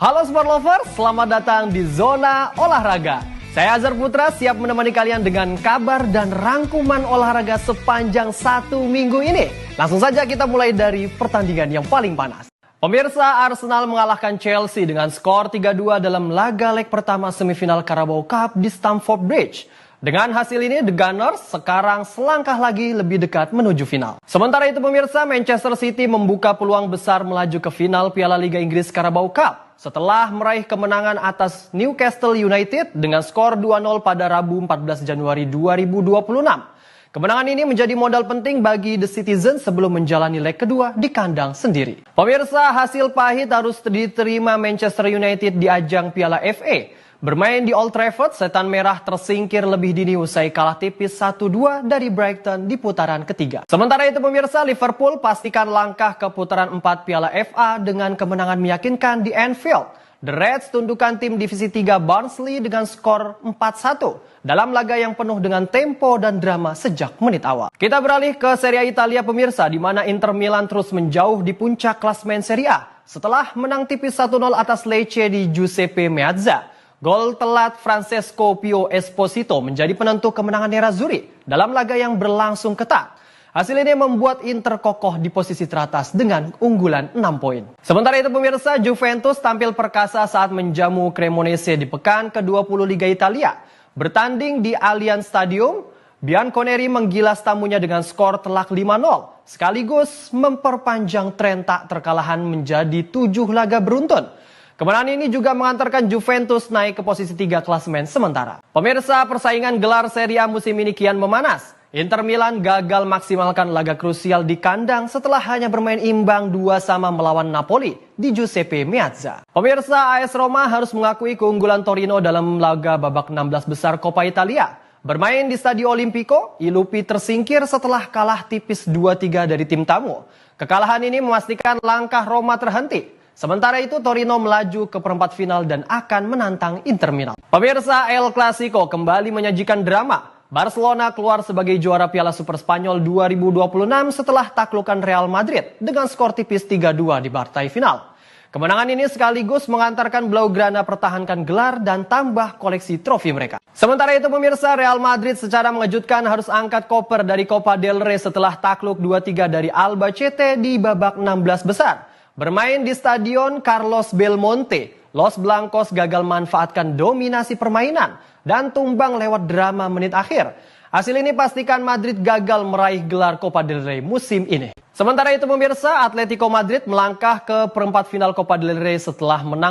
Halo Sport Lovers, selamat datang di Zona Olahraga. Saya Azhar Putra siap menemani kalian dengan kabar dan rangkuman olahraga sepanjang satu minggu ini. Langsung saja kita mulai dari pertandingan yang paling panas. Pemirsa, Arsenal mengalahkan Chelsea dengan skor 3-2 dalam laga leg pertama semifinal Carabao Cup di Stamford Bridge. Dengan hasil ini, The Gunners sekarang selangkah lagi lebih dekat menuju final. Sementara itu pemirsa, Manchester City membuka peluang besar melaju ke final Piala Liga Inggris Carabao Cup setelah meraih kemenangan atas Newcastle United dengan skor 2-0 pada Rabu 14 Januari 2026. Kemenangan ini menjadi modal penting bagi The Citizens sebelum menjalani leg kedua di kandang sendiri. Pemirsa, hasil pahit harus diterima Manchester United di ajang Piala FA. Bermain di Old Trafford, Setan Merah tersingkir lebih dini usai kalah tipis 1-2 dari Brighton di putaran ketiga. Sementara itu pemirsa, Liverpool pastikan langkah ke putaran 4 Piala FA dengan kemenangan meyakinkan di Anfield. The Reds tundukkan tim Divisi 3 Barnsley dengan skor 4-1 dalam laga yang penuh dengan tempo dan drama sejak menit awal. Kita beralih ke Serie A Italia pemirsa, di mana Inter Milan terus menjauh di puncak klasemen Serie A setelah menang tipis 1-0 atas Lecce di Giuseppe Meazza. Gol telat Francesco Pio Esposito menjadi penentu kemenangan Nerazzurri dalam laga yang berlangsung ketat. Hasil ini membuat Inter kokoh di posisi teratas dengan unggulan 6 poin. Sementara itu pemirsa, Juventus tampil perkasa saat menjamu Cremonese di pekan ke-20 Liga Italia. Bertanding di Allianz Stadium, Bianconeri menggilas tamunya dengan skor telak 5-0, sekaligus memperpanjang tren tak terkalahan menjadi 7 laga beruntun. Kemenangan ini juga mengantarkan Juventus naik ke posisi 3 klasemen sementara. Pemirsa, persaingan gelar Serie A musim ini kian memanas. Inter Milan gagal maksimalkan laga krusial di kandang setelah hanya bermain imbang 2-2 melawan Napoli di Giuseppe Meazza. Pemirsa, AS Roma harus mengakui keunggulan Torino dalam laga babak 16 besar Coppa Italia. Bermain di Stadio Olimpico, I Lupi tersingkir setelah kalah tipis 2-3 dari tim tamu. Kekalahan ini memastikan langkah Roma terhenti. Sementara itu Torino melaju ke perempat final dan akan menantang Inter Milan. Pemirsa, El Clasico kembali menyajikan drama. Barcelona keluar sebagai juara Piala Super Spanyol 2026 setelah taklukan Real Madrid dengan skor tipis 3-2 di partai final. Kemenangan ini sekaligus mengantarkan Blaugrana pertahankan gelar dan tambah koleksi trofi mereka. Sementara itu pemirsa, Real Madrid secara mengejutkan harus angkat koper dari Copa del Rey setelah takluk 2-3 dari Albacete di babak 16 besar. Bermain di Stadion Carlos Belmonte, Los Blancos gagal manfaatkan dominasi permainan dan tumbang lewat drama menit akhir. Hasil ini pastikan Madrid gagal meraih gelar Copa del Rey musim ini. Sementara itu pemirsa, Atletico Madrid melangkah ke perempat final Copa del Rey setelah menang